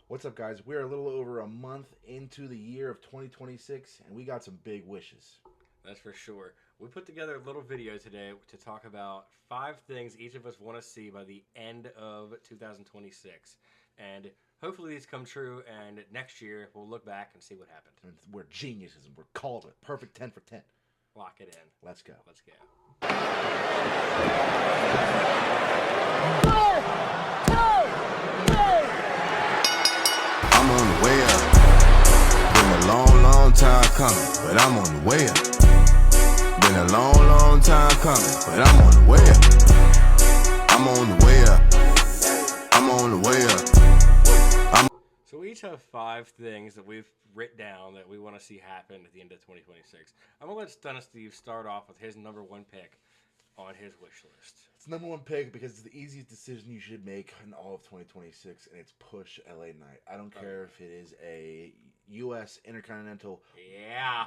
What's up, guys? We're a little over a month into the year of 2026, and we got some big wishes. That's for sure. We put together a little video today to talk about 5 things each of us want to see by the end of 2026. And hopefully these come true, and next year we'll look back and see what happened. And we're geniuses, and we're called it. Perfect 10 for 10. Lock it in. Let's go. Let's go. I'm on the way up. Been a long, long time coming, but I'm on the way up. Been a long, long time coming, but I'm on the way up. I'm on the way up. I'm on the way up. So we each have 5 things that we've written down that we want to see happen at the end of 2026. I'm going to let Stunna Steve start off with his number 1 pick on his wish list. It's the number 1 pick because it's the easiest decision you should make in all of 2026, and it's push LA Knight. I don't care if it is a U.S. Intercontinental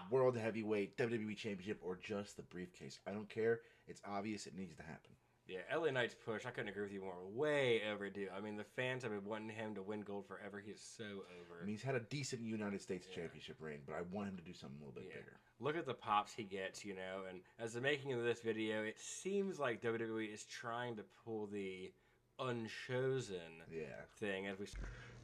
World Heavyweight WWE Championship or just the briefcase. I don't care. It's obvious it needs to happen. Yeah, LA Knight's push, I couldn't agree with you more. Way overdue. I mean, the fans have been wanting him to win gold forever. He is so over. I mean, he's had a decent United States Championship reign, but I want him to do something a little bit bigger. Look at the pops he gets, you know, and as the making of this video, it seems like WWE is trying to pull the unchosen thing.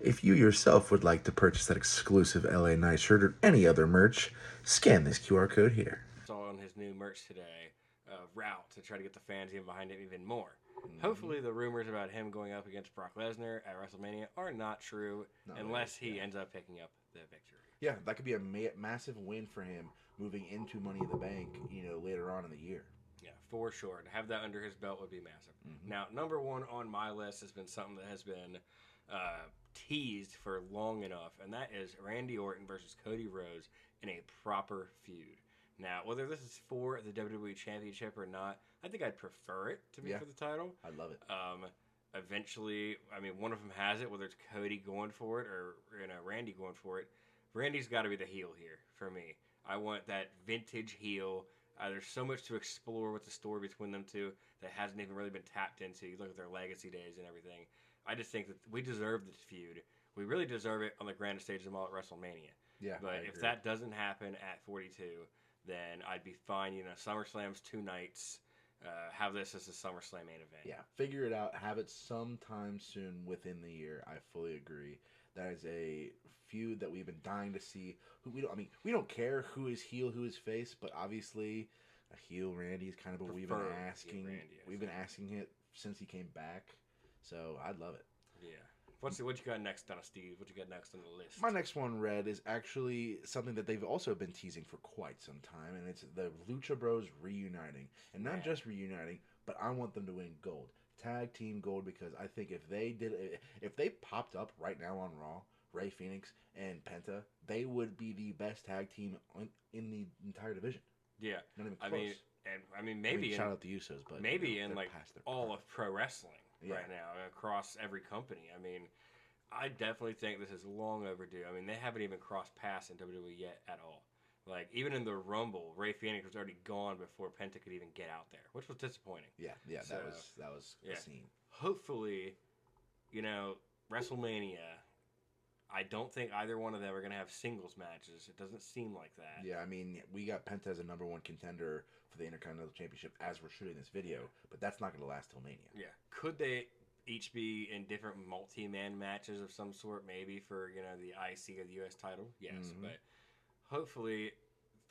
If you yourself would like to purchase that exclusive LA Knight shirt or any other merch, scan this QR code here. Saw on his new merch today. Route to try to get the fans even behind him even more. Hopefully the rumors about him going up against Brock Lesnar at WrestleMania are not true unless he ends up picking up the victory. Yeah, that could be a massive win for him moving into Money in the Bank, later on in the year. Yeah, for sure. To have that under his belt would be massive. Now, number 1 on my list has been something that has been teased for long enough, and that is Randy Orton versus Cody Rhodes in a proper feud. Now, whether this is for the WWE Championship or not, I think I'd prefer it to be for the title. I love it. Eventually, I mean, one of them has it, whether it's Cody going for it or Randy going for it. Randy's got to be the heel here for me. I want that vintage heel. There's so much to explore with the story between them two that hasn't even really been tapped into. You look at their legacy days and everything. I just think that we deserve this feud. We really deserve it on the grandest stage of them all at WrestleMania. Yeah, but if that doesn't happen at 42, then I'd be fine. SummerSlam's 2 nights. Have this as a SummerSlam main event. Yeah, figure it out. Have it sometime soon within the year. I fully agree. That is a feud that we've been dying to see. We don't care who is heel, who is face, but obviously a heel Randy is kind of what we've been asking. We've been asking it since he came back. So I'd love it. Yeah. What you got next, Stunna Steve? What you got next on the list? My next one, Red, is actually something that they've also been teasing for quite some time, and it's the Lucha Bros reuniting. And not just reuniting, but I want them to win gold. Tag team gold, because I think if they popped up right now on Raw, Rey Fenix and Penta, they would be the best tag team in the entire division. Yeah. Not even close. Maybe shout out the Usos, but maybe in like all of pro wrestling. Right now across every company. I mean, I definitely think this is long overdue. I mean, they haven't even crossed paths in WWE yet at all. Like, even in the Rumble, Rey Fenix was already gone before Penta could even get out there, which was disappointing. Yeah, so, that was a scene. Hopefully, WrestleMania, I don't think either one of them are going to have singles matches. It doesn't seem like that. Yeah, I mean, we got Penta as a number 1 contender for the Intercontinental Championship as we're shooting this video, but that's not going to last till Mania. Yeah. Could they each be in different multi-man matches of some sort, maybe for, the IC or the US title? Yes, but hopefully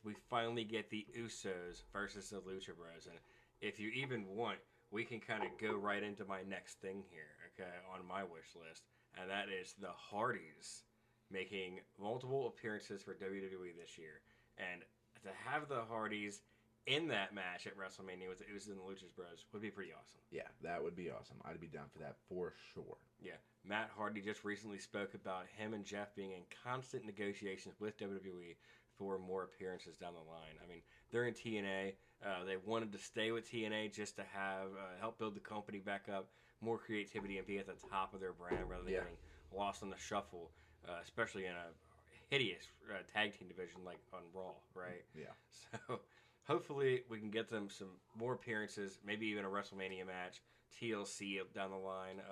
we finally get the Usos versus the Lucha Bros. And if you even want, we can kind of go right into my next thing here, okay, on my wish list. And that is the Hardys making multiple appearances for WWE this year. And to have the Hardys in that match at WrestleMania with the Usos and the Lucha Bros would be pretty awesome. Yeah, that would be awesome. I'd be down for that for sure. Yeah. Matt Hardy just recently spoke about him and Jeff being in constant negotiations with WWE for more appearances down the line. I mean, they're in TNA. They wanted to stay with TNA just to have help build the company back up, more creativity, and be at the top of their brand rather than getting lost in the shuffle, especially in a hideous tag team division like on Raw, right? Yeah. So hopefully we can get them some more appearances, maybe even a WrestleMania match, TLC down the line.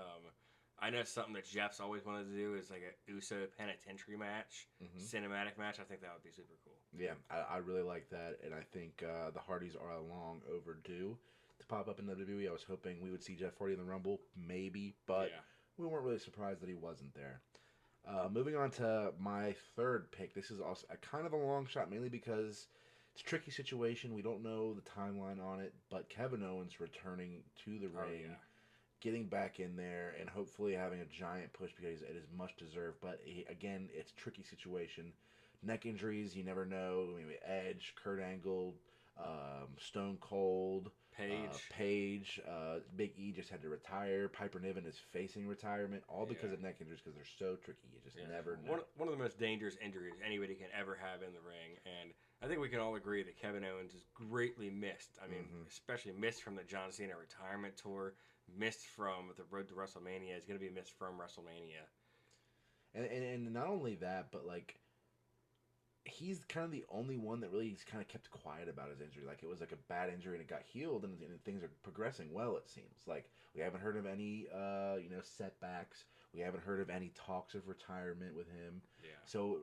I know something that Jeff's always wanted to do is like a Uso penitentiary match, cinematic match. I think that would be super cool. Yeah, I really like that, and I think the Hardys are long overdue to pop up in WWE. I was hoping we would see Jeff Hardy in the Rumble, maybe, but we weren't really surprised that he wasn't there. Moving on to my third pick. This is also a kind of a long shot, mainly because it's a tricky situation. We don't know the timeline on it, but Kevin Owens returning to the ring, getting back in there, and hopefully having a giant push because it is much deserved. But again, it's a tricky situation. Neck injuries, you never know. I mean, Edge, Kurt Angle, Stone Cold, Paige, Big E just had to retire. Piper Niven is facing retirement, all because of neck injuries because they're so tricky. You just never know. One of the most dangerous injuries anybody can ever have in the ring, and I think we can all agree that Kevin Owens is greatly missed. I mean, especially missed from the John Cena retirement tour, missed from the road to WrestleMania. Is going to be missed from WrestleMania. And not only that, but like, he's kind of the only one that really kind of kept quiet about his injury. Like, it was like a bad injury and it got healed, and things are progressing well, it seems. Like, we haven't heard of any, setbacks. We haven't heard of any talks of retirement with him. Yeah. So,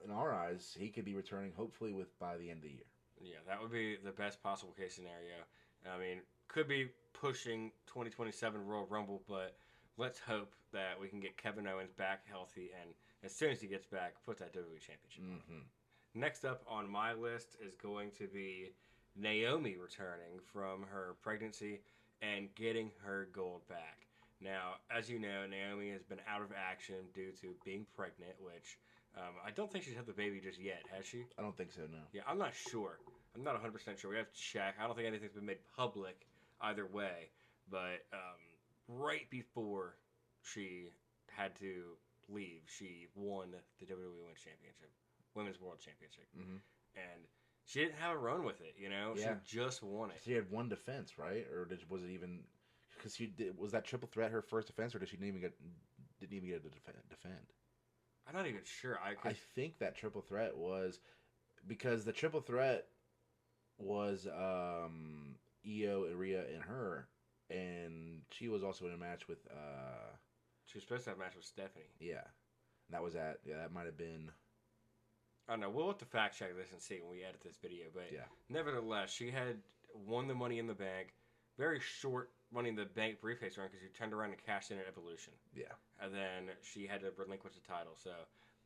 in our eyes, he could be returning hopefully by the end of the year. Yeah, that would be the best possible case scenario. I mean, could be pushing 2027 Royal Rumble, but let's hope that we can get Kevin Owens back healthy, and as soon as he gets back, put that WWE Championship on. Next up on my list is going to be Naomi returning from her pregnancy and getting her gold back. Now, as you know, Naomi has been out of action due to being pregnant, which I don't think she's had the baby just yet, has she? I don't think so, no. Yeah, I'm not sure. I'm not 100% sure. We have to check. I don't think anything's been made public either way. But right before she had to leave, she won the WWE Women's World Championship. And she didn't have a run with it, She just won it. She had one defense, right? Or was it even... Because was that triple threat her first defense, or did she didn't even get to defend? I'm not even sure. I think that triple threat was... Because the triple threat was Io, Rhea, and her, and she was also in a match with... She was supposed to have a match with Stephanie. Yeah. And that was that might have been... I don't know. We'll have to fact check this and see when we edit this video. But nevertheless, she had won the Money in the Bank. Very short Money in the Bank briefcase run because she turned around and cashed in at Evolution. Yeah. And then she had to relinquish the title. So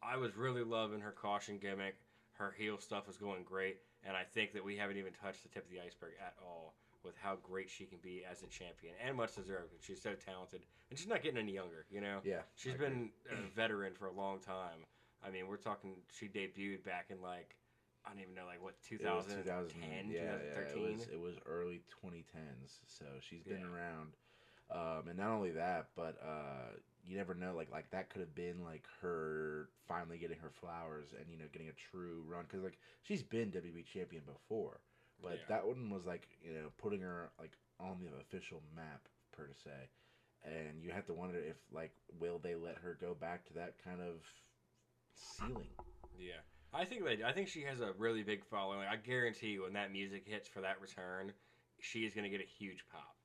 I was really loving her caution gimmick. Her heel stuff was going great. And I think that we haven't even touched the tip of the iceberg at all with how great she can be as a champion. And much deserved because she's so talented. And she's not getting any younger, Yeah. She's been a veteran for a long time. I mean, we're talking, she debuted back in, I don't even know, 2010, 2013? It was early 2010s, so she's been around. And not only that, but you never know, that could have been, her finally getting her flowers and, getting a true run. Because, she's been WWE champion before, but that one was, putting her, on the official map, per se. And you have to wonder if, will they let her go back to that kind of... ceiling. Yeah, I think she has a really big following. I guarantee you, when that music hits for that return, she is going to get a huge pop.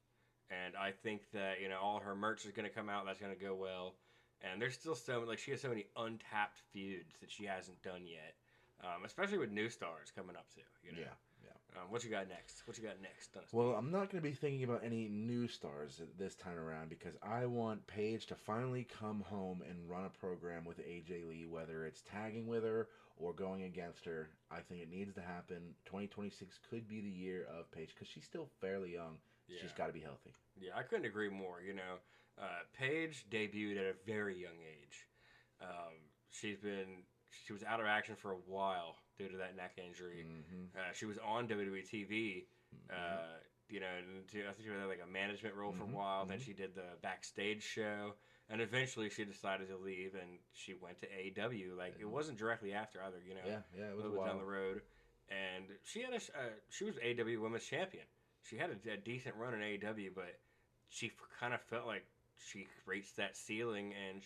And I think that all her merch is going to come out. That's going to go well. And there's still she has so many untapped feuds that she hasn't done yet, especially with new stars coming up too. Yeah. What you got next? Well, I'm not going to be thinking about any new stars this time around because I want Paige to finally come home and run a program with AJ Lee, whether it's tagging with her or going against her. I think it needs to happen. 2026 could be the year of Paige because she's still fairly young. Yeah. She's got to be healthy. Yeah, I couldn't agree more. Paige debuted at a very young age. She was out of action for a while due to that neck injury. She was on WWE TV. I think she had a management role for a while. Then she did the backstage show, and eventually she decided to leave, and she went to AEW. It wasn't directly after either. It was a while down the road, and she was AEW Women's Champion. She had a decent run in AEW, but she kind of felt like she reached that ceiling, and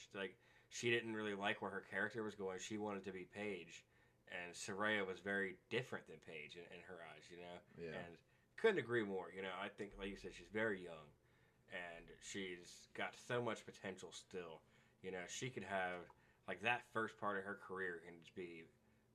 she didn't really like where her character was going. She wanted to be Paige. And Saraya was very different than Paige in her eyes, Yeah. And couldn't agree more. I think, like you said, she's very young. and she's got so much potential still. You know, she could have like that first part of her career and just be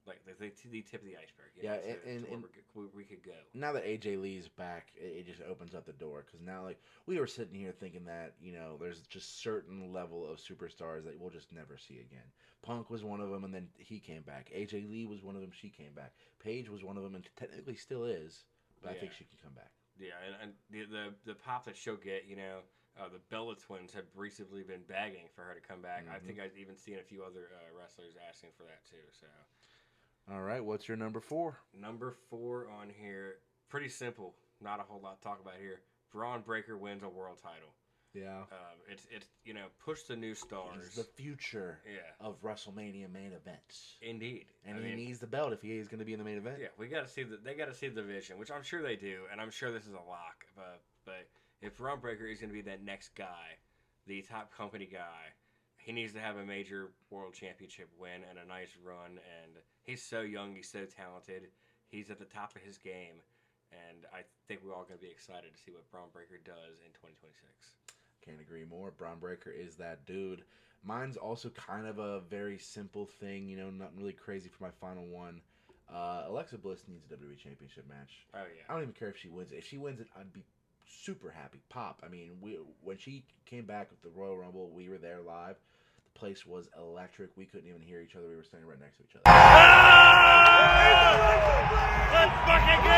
like the tip of the iceberg. You know, and where we could go. Now that AJ Lee's back, it just opens up the door, because now, like, we were sitting here thinking that, you know, there's just certain level of superstars that we'll just never see again. Punk was one of them, and then he came back. AJ Lee was one of them, she came back. Paige was one of them, and technically still is, but I think she can come back. Yeah, and the pop that she'll get, you know, the Bella Twins have recently been begging for her to come back. I think I've even seen a few other wrestlers asking for that too. So, all right, what's your number 4? Number 4 on here, pretty simple. Not a whole lot to talk about here. Braun Breaker wins a world title. Yeah. It's you know, push the new stars. He's the future of WrestleMania main events. Indeed. And he needs the belt if he is going to be in the main event. Yeah, they got to see the vision, which I'm sure they do, and I'm sure this is a lock. But if Braun Breaker is going to be that next guy, the top company guy, he needs to have a major world championship win and a nice run. And he's so young, he's so talented, he's at the top of his game, and I think we're all going to be excited to see what Braun Breaker does in 2026. Can't agree more. Braun Breaker is that dude. Mine's also kind of a very simple thing, you know, nothing really crazy for my final one. Alexa Bliss needs a WWE Championship match. Oh, yeah. I don't even care if she wins it. If she wins it, I'd be super happy. Pop. I mean, when she came back with the Royal Rumble, we were there live. The place was electric. We couldn't even hear each other. We were standing right next to each other. Let's fucking go!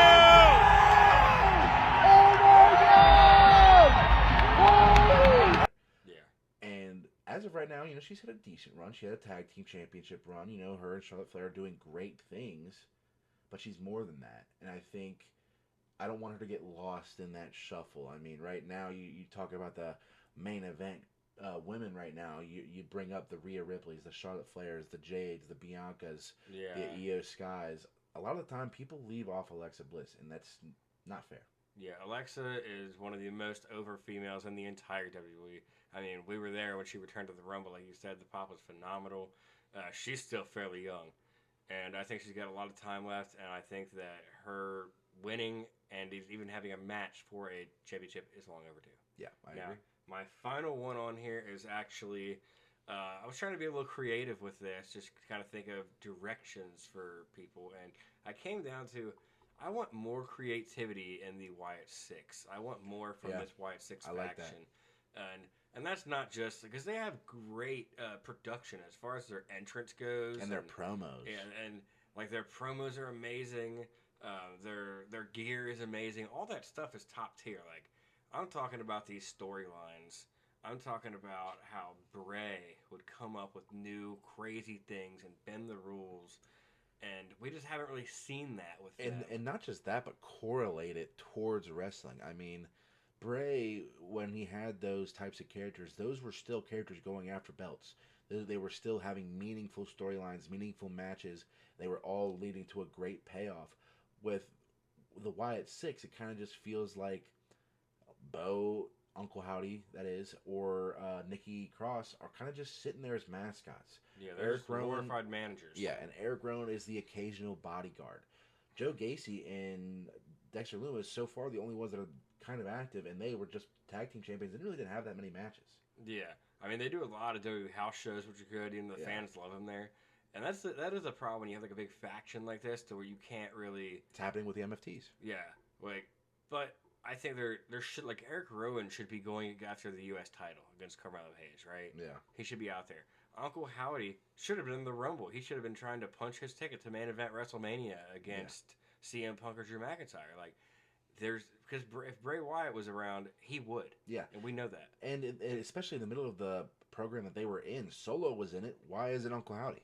As of right now, you know, she's had a decent run. She had a tag team championship run. You know, her and Charlotte Flair are doing great things, but she's more than that. And I think I don't want her to get lost in that shuffle. I mean, right now, you talk about the main event women right now. You bring up the Rhea Ripleys, the Charlotte Flairs, the Jades, the Biancas, the Io Skys. A lot of the time, people leave off Alexa Bliss, and that's not fair. Yeah, Alexa is one of the most over females in the entire WWE. I mean, we were there when she returned to the Rumble. Like you said, the pop was phenomenal. She's still fairly young, and I think she's got a lot of time left, and I think that her winning and even having a match for a championship is long overdue. Yeah, I agree. My final one on here is actually, I was trying to be a little creative with this, just kind of think of directions for people, and I came down to, I want more creativity in the Wyatt Six. I want more from this Wyatt Six faction. Like that. And that's not just because they have great production as far as their entrance goes, and their promos. And like their promos are amazing. Their gear is amazing. All that stuff is top tier. Like, I'm talking about these storylines. I'm talking about how Bray would come up with new crazy things and bend the rules. And we just haven't really seen that with them. And not just that, but correlate it towards wrestling. I mean, Bray, when he had those types of characters, those were still characters going after belts. They were still having meaningful storylines, meaningful matches. They were all leading to a great payoff. With the Wyatt Six, it kind of just feels like Bo, Uncle Howdy, that is, or Nikki Cross are kind of just sitting there as mascots. Yeah, they're glorified managers. Yeah, and Eric Rowan is the occasional bodyguard. Joe Gacy and Dexter Lumis, so far, the only ones that are kind of active, and they were just tag team champions. They really didn't have that many matches. Yeah, I mean, they do a lot of WWE house shows, which are good. Even the fans love them there. And that is a problem when you have like a big faction like this, to where you can't really. It's happening with the MFTs. Yeah, but I think there should, like, Eric Rowan should be going after the U.S. title against Carmelo Hayes, right? Yeah, he should be out there. Uncle Howdy should have been in the Rumble. He should have been trying to punch his ticket to main event WrestleMania against CM Punk or Drew McIntyre. Like, because if Bray Wyatt was around, he would. Yeah, and we know that. And especially in the middle of the program that they were in, Solo was in it. Why is it Uncle Howdy?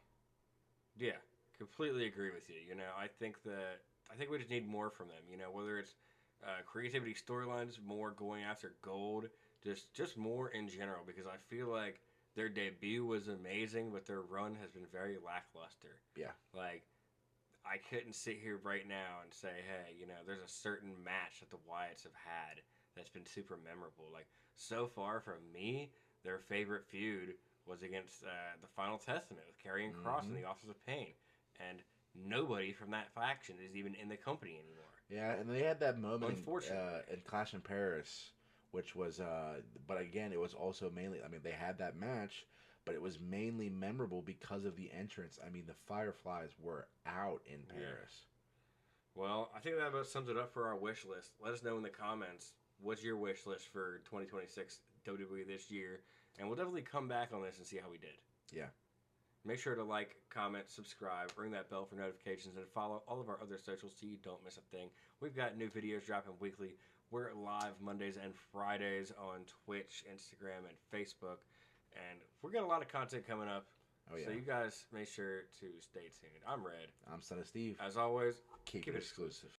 Yeah, completely agree with you. You know, I think we just need more from them. You know, whether it's creativity, storylines, more going after gold, just more in general. Because I feel like their debut was amazing, but their run has been very lackluster. Yeah, like, I couldn't sit here right now and say, hey, you know, there's a certain match that the Wyatts have had that's been super memorable. Like, so far from me, their favorite feud was against the Final Testament with Karrion Kross in the Office of Pain. And nobody from that faction is even in the company anymore. Yeah, and they had that moment in Clash in Paris which was, but again, it was also mainly, I mean, they had that match, but it was mainly memorable because of the entrance. I mean, the Fireflies were out in Paris. Well, I think that about sums it up for our wish list. Let us know in the comments, what's your wish list for 2026 WWE this year, and we'll definitely come back on this and see how we did. Yeah. Make sure to like, comment, subscribe, ring that bell for notifications, and follow all of our other socials so you don't miss a thing. We've got new videos dropping weekly. We're live Mondays and Fridays on Twitch, Instagram, and Facebook. And we've got a lot of content coming up. Oh, yeah. So you guys make sure to stay tuned. I'm Red. I'm Stunna Steve. As always, Keep it exclusive.